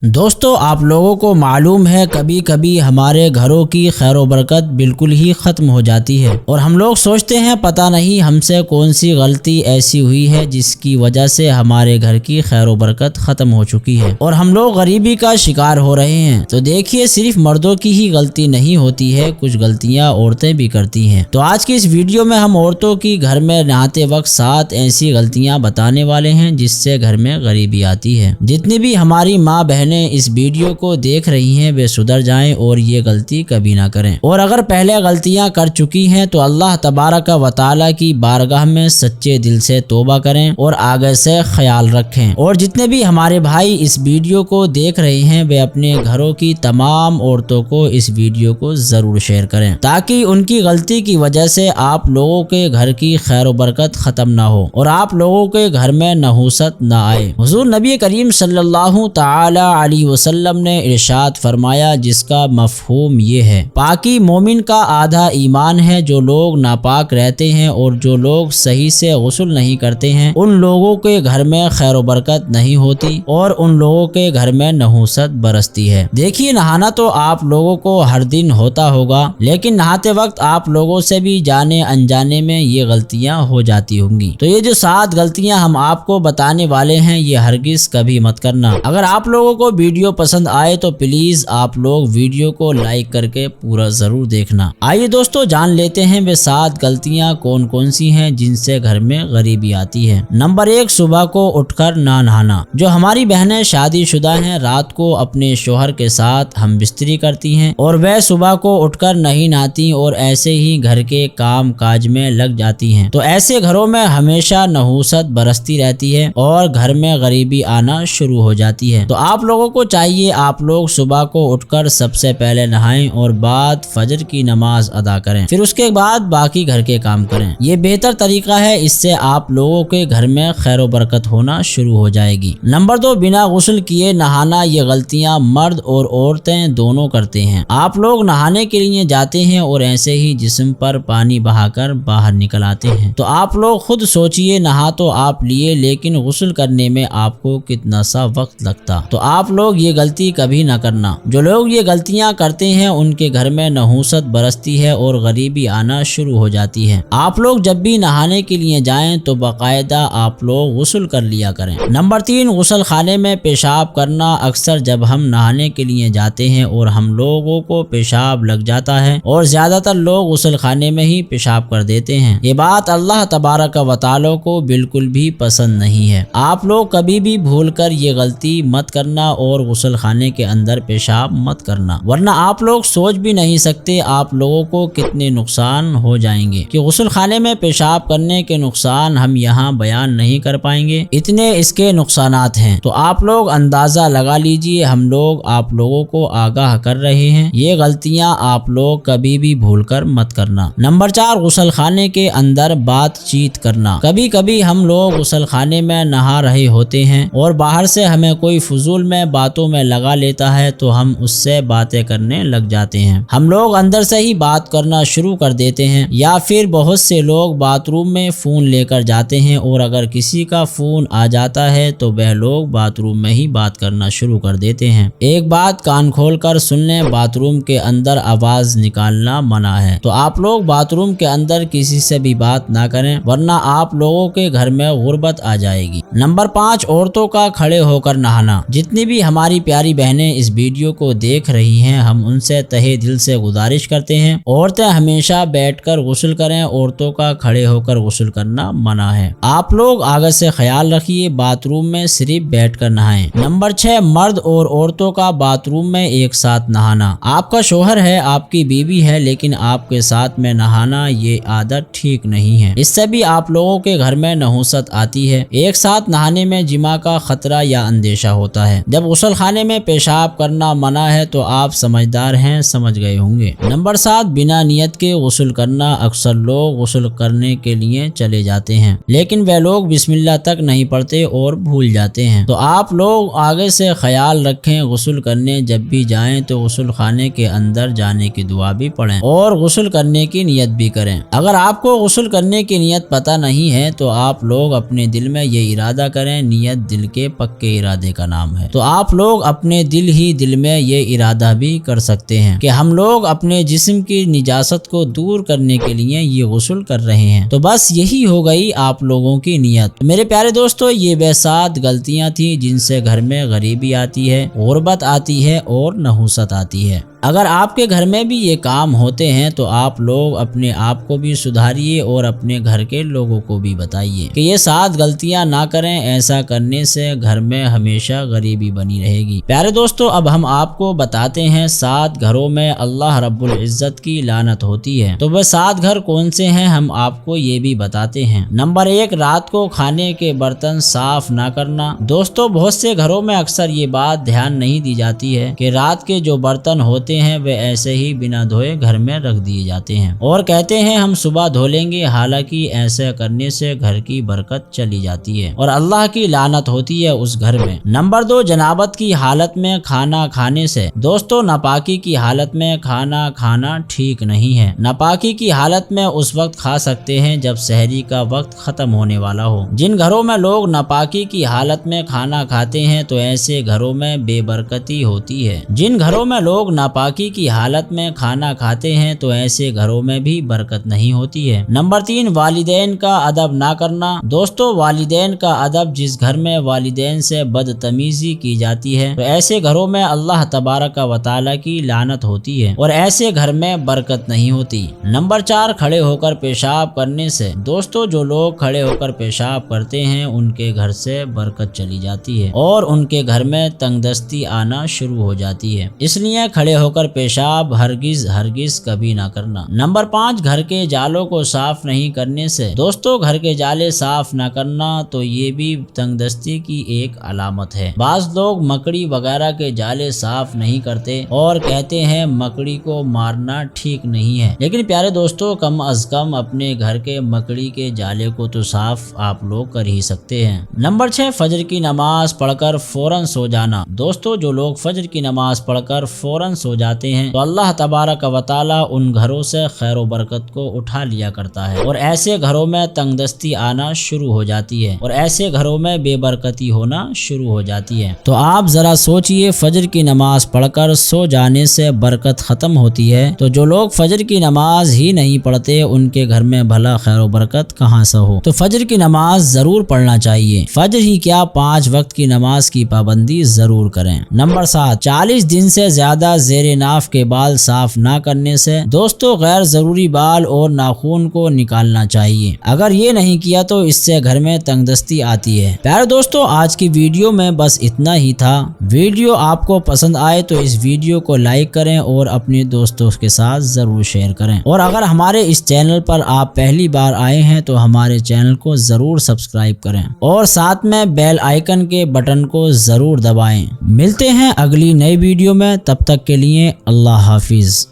دوستو آپ لوگوں کو معلوم ہے کبھی کبھی ہمارے گھروں کی خیر و برکت بالکل ہی ختم ہو جاتی ہے اور ہم لوگ سوچتے ہیں پتہ نہیں ہم سے کون سی غلطی ایسی ہوئی ہے جس کی وجہ سے ہمارے گھر کی خیر و برکت ختم ہو چکی ہے اور ہم لوگ غریبی کا شکار ہو رہے ہیں۔ تو دیکھیے صرف مردوں کی ہی غلطی نہیں ہوتی ہے، کچھ غلطیاں عورتیں بھی کرتی ہیں۔ تو آج کی اس ویڈیو میں ہم عورتوں کی گھر میں نہاتے وقت 7 ایسی غلطیاں بتانے والے ہیں جس سے گھر میں غریبی آتی ہے۔ جتنی بھی ہماری ماں بہنیں اس ویڈیو کو دیکھ رہی ہیں وہ سدھر جائیں اور یہ غلطی کبھی نہ کریں، اور اگر پہلے غلطیاں کر چکی ہیں تو اللہ تبارک و تعالی کی بارگاہ میں سچے دل سے توبہ کریں اور آگے سے خیال رکھیں۔ اور جتنے بھی ہمارے بھائی اس ویڈیو کو دیکھ رہے ہیں وہ اپنے گھروں کی تمام عورتوں کو اس ویڈیو کو ضرور شیئر کریں تاکہ ان کی غلطی کی وجہ سے آپ لوگوں کے گھر کی خیر و برکت ختم نہ ہو اور آپ لوگوں کے گھر میں نحوست نہ آئے۔ حضور نبی کریم صلی اللہ تعالی علیہ وسلم نے ارشاد فرمایا جس کا مفہوم یہ ہے، پاکی مومن کا آدھا ایمان ہے۔ جو لوگ ناپاک رہتے ہیں اور جو لوگ صحیح سے غسل نہیں کرتے ہیں ان لوگوں کے گھر میں خیر و برکت نہیں ہوتی اور ان لوگوں کے گھر میں نحوست برستی ہے۔ دیکھیے نہانا تو آپ لوگوں کو ہر دن ہوتا ہوگا، لیکن نہاتے وقت آپ لوگوں سے بھی جانے انجانے میں یہ غلطیاں ہو جاتی ہوں گی۔ تو یہ جو 7 غلطیاں ہم آپ کو بتانے والے ہیں یہ ہرگز کبھی مت کرنا۔ اگر آپ لوگوں کو ویڈیو پسند آئے تو پلیز آپ لوگ ویڈیو کو لائک کر کے پورا ضرور دیکھنا۔ آئیے دوستو جان لیتے ہیں وہ 7 غلطیاں کون کون سی ہیں جن سے گھر میں غریبی آتی ہے۔ نمبر 1، صبح کو اٹھ کر نہ نہانا۔ جو ہماری بہنیں شادی شدہ ہیں رات کو اپنے شوہر کے ساتھ ہم بستری کرتی ہیں اور وہ صبح کو اٹھ کر نہیں نہاتی اور ایسے ہی گھر کے کام کاج میں لگ جاتی ہیں، تو ایسے گھروں میں ہمیشہ نحوست برستی رہتی ہے اور گھر میں غریبی آنا شروع ہو جاتی ہے۔ تو آپ لوگوں کو چاہیے آپ لوگ صبح کو اٹھ کر سب سے پہلے نہائیں اور بعد فجر کی نماز ادا کریں، پھر اس کے بعد باقی گھر کے کام کریں۔ یہ بہتر طریقہ ہے، اس سے آپ لوگوں کے گھر میں خیر و برکت ہونا شروع ہو جائے گی۔ نمبر 2، بنا غسل کیے نہانا۔ یہ غلطیاں مرد اور عورتیں دونوں کرتے ہیں۔ آپ لوگ نہانے کے لیے جاتے ہیں اور ایسے ہی جسم پر پانی بہا کر باہر نکل آتے ہیں، تو آپ لوگ خود سوچئے نہا تو آپ لیے لیکن غسل کرنے میں آپ کو کتنا سا وقت لگتا۔ تو آپ لوگ یہ غلطی کبھی نہ کرنا۔ جو لوگ یہ غلطیاں کرتے ہیں ان کے گھر میں نحوست برستی ہے اور غریبی آنا شروع ہو جاتی ہے۔ آپ لوگ جب بھی نہانے کے لیے جائیں تو باقاعدہ آپ لوگ غسل کر لیا کریں۔ نمبر 3، غسل خانے میں پیشاب کرنا۔ اکثر جب ہم نہانے کے لیے جاتے ہیں اور ہم لوگوں کو پیشاب لگ جاتا ہے اور زیادہ تر لوگ غسل خانے میں ہی پیشاب کر دیتے ہیں۔ یہ بات اللہ تبارک و تعالی کو بالکل بھی پسند نہیں ہے۔ آپ لوگ کبھی بھی بھول کر یہ غلطی مت کرنا اور غسل خانے کے اندر پیشاب مت کرنا، ورنہ آپ لوگ سوچ بھی نہیں سکتے آپ لوگوں کو کتنے نقصان ہو جائیں گے کہ غسل خانے میں پیشاب کرنے کے نقصان ہم یہاں بیان نہیں کر پائیں گے، اتنے اس کے نقصانات ہیں۔ تو آپ لوگ اندازہ لگا لیجئے، ہم لوگ آپ لوگوں کو آگاہ کر رہے ہیں، یہ غلطیاں آپ لوگ کبھی بھی بھول کر مت کرنا۔ نمبر 4، غسل خانے کے اندر بات چیت کرنا۔ کبھی کبھی ہم لوگ غسل خانے میں نہا رہے ہوتے ہیں اور باہر سے ہمیں کوئی فضول میں باتوں میں لگا لیتا ہے تو ہم اس سے باتیں کرنے لگ جاتے ہیں۔ ہم لوگ اندر سے ہی بات کرنا شروع کر دیتے ہیں، یا پھر بہت سے لوگ باتھ روم میں فون لے کر جاتے ہیں اور اگر کسی کا فون آ جاتا ہے تو وہ لوگ باتھ روم میں ہی بات کرنا شروع کر دیتے ہیں۔ ایک بات کان کھول کر سن لیں، باتھ روم کے اندر آواز نکالنا منع ہے، تو آپ لوگ باتھ روم کے اندر کسی سے بھی بات نہ کریں ورنہ آپ لوگوں کے گھر میں غربت آ جائے گی۔ نمبر 5، عورتوں کا کھڑے ہو کر نہانا۔ جتنی بھی ہماری پیاری بہنیں اس ویڈیو کو دیکھ رہی ہیں ہم ان سے تہہ دل سے گزارش کرتے ہیں عورتیں ہمیشہ بیٹھ کر غسل کریں، عورتوں کا کھڑے ہو کر غسل کرنا منع ہے۔ آپ لوگ آگے سے خیال رکھیے، باتھ روم میں صرف بیٹھ کر نہائیں۔ نمبر 6، مرد اور عورتوں کا باتھ روم میں ایک ساتھ نہانا۔ آپ کا شوہر ہے، آپ کی بیوی ہے، لیکن آپ کے ساتھ میں نہانا یہ عادت ٹھیک نہیں ہے، اس سے بھی آپ لوگوں کے گھر میں نحوست آتی ہے۔ ایک ساتھ نہانے میں جماع کا خطرہ یا اندیشہ ہوتا ہے۔ جب غسل خانے میں پیشاب کرنا منع ہے تو آپ سمجھدار ہیں، سمجھ گئے ہوں گے۔ نمبر 7، بنا نیت کے غسل کرنا۔ اکثر لوگ غسل کرنے کے لیے چلے جاتے ہیں لیکن وہ لوگ بسم اللہ تک نہیں پڑھتے اور بھول جاتے ہیں، تو آپ لوگ آگے سے خیال رکھیں، غسل کرنے جب بھی جائیں تو غسل خانے کے اندر جانے کی دعا بھی پڑھیں اور غسل کرنے کی نیت بھی کریں۔ اگر آپ کو غسل کرنے کی نیت پتہ نہیں ہے تو آپ لوگ اپنے دل میں یہ ارادہ کریں، نیت دل کے پکے ارادے کا نام ہے، تو آپ لوگ اپنے دل میں یہ ارادہ بھی کر سکتے ہیں کہ ہم لوگ اپنے جسم کی نجاست کو دور کرنے کے لیے یہ غسل کر رہے ہیں۔ تو بس یہی ہو گئی آپ لوگوں کی نیت۔ میرے پیارے دوستو، یہ وہ 7 غلطیاں تھیں جن سے گھر میں غریبی آتی ہے، غربت آتی ہے اور نحوست آتی ہے۔ اگر آپ کے گھر میں بھی یہ کام ہوتے ہیں تو آپ لوگ اپنے آپ کو بھی سدھاریے اور اپنے گھر کے لوگوں کو بھی بتائیے کہ یہ 7 غلطیاں نہ کریں۔ ایسا کرنے سے گھر میں ہمیشہ غریبی بنی رہے گی۔ پیارے دوستو، اب ہم آپ کو بتاتے ہیں 7 گھروں میں اللہ رب العزت کی لعنت ہوتی ہے۔ تو وہ 7 گھر کون سے ہیں، ہم آپ کو یہ بھی بتاتے ہیں۔ نمبر 1، رات کو کھانے کے برتن صاف نہ کرنا۔ دوستو، بہت سے گھروں میں اکثر یہ بات دھیان نہیں دی جاتی ہے کہ رات کے جو برتن ہوتے ہیں وہ ایسے ہی بنا دھوئے گھر میں رکھ دیے جاتے ہیں اور کہتے ہیں ہم صبح دھو لیں گے، حالانکہ ایسا کرنے سے گھر کی برکت چلی جاتی ہے اور اللہ کی لعنت ہوتی ہے اس گھر میں۔ نمبر 2، جنابت کی حالت میں کھانا کھانے سے۔ دوستو، ناپاکی کی حالت میں کھانا کھانا ٹھیک نہیں ہے۔ ناپاکی کی حالت میں اس وقت کھا سکتے ہیں جب سحری کا وقت ختم ہونے والا ہو۔ جن گھروں میں لوگ ناپاکی کی حالت میں کھانا کھاتے ہیں تو ایسے گھروں میں بے برکتی ہوتی ہے۔ جن گھروں میں لوگ ناپاکی کی حالت میں کھانا کھاتے ہیں تو ایسے گھروں میں بھی برکت نہیں ہوتی ہے۔ نمبر 3، والدین کا ادب نہ کرنا۔ دوستو، والدین کا ادب، جس گھر میں والدین سے بدتمیزی کی جاتی ہے تو ایسے گھروں میں اللہ تبارک و تعالی کی لعنت ہوتی ہے اور ایسے گھر میں برکت نہیں ہوتی۔ نمبر 4، کھڑے ہو کر پیشاب کرنے سے۔ دوستو، جو لوگ کھڑے ہو کر پیشاب کرتے ہیں ان کے گھر سے برکت چلی جاتی ہے اور ان کے گھر میں تنگ دستی آنا شروع ہو جاتی ہے، اس لیے کھڑے ہو کر پیشاب ہرگز کبھی نہ کرنا۔ نمبر 5، گھر کے جالوں کو صاف نہیں کرنے سے۔ دوستو، گھر کے جالے صاف نہ کرنا تو یہ بھی تنگ دستی کی ایک علامت ہے۔ بعض لوگ مکڑی وغیرہ کے جالے صاف نہیں کرتے اور کہتے ہیں مکڑی کو مارنا ٹھیک نہیں ہے، لیکن پیارے دوستو، کم از کم اپنے گھر کے مکڑی کے جالے کو تو صاف آپ لوگ کر ہی سکتے ہیں۔ نمبر 6، فجر کی نماز پڑھ کر فوراً سو جانا۔ دوستو، جو لوگ فجر کی نماز پڑھ کر فوراً سو جاتے ہیں تو اللہ تبارک و تعالی ان گھروں سے خیر و برکت کو اٹھا لیا کرتا ہے اور ایسے گھروں میں تنگ دستی آنا شروع ہو جاتی ہے اور ایسے گھروں میں بے برکتی ہونا شروع ہو جاتی ہے۔ تو آپ ذرا سوچئے، فجر کی نماز پڑھ کر سو جانے سے برکت ختم ہوتی ہے تو جو لوگ فجر کی نماز ہی نہیں پڑھتے ان کے گھر میں بھلا خیر و برکت کہاں سے ہو۔ تو فجر کی نماز ضرور پڑھنا چاہیے، فجر ہی کیا 5 وقت کی نماز کی پابندی ضرور کریں۔ نمبر 7، 40 دن سے زیادہ زیر ناف کے بال صاف نہ کرنے سے۔ دوستو، غیر ضروری بال اور ناخون کو نکالنا چاہیے، اگر یہ نہیں کیا تو اس سے گھر میں تنگ دستی آتی ہے۔ پیارے دوستو، آج کی ویڈیو میں بس اتنا ہی تھا۔ ویڈیو آپ کو پسند آئے تو اس ویڈیو کو لائک کریں اور اپنے دوستوں کے ساتھ ضرور شیئر کریں، اور اگر ہمارے اس چینل پر آپ پہلی بار آئے ہیں تو ہمارے چینل کو ضرور سبسکرائب کریں اور ساتھ میں بیل آئیکن کے بٹن کو ضرور دبائیں۔ ملتے ہیں اگلی نئی ویڈیو میں، تب تک کے لیے اللہ حافظ۔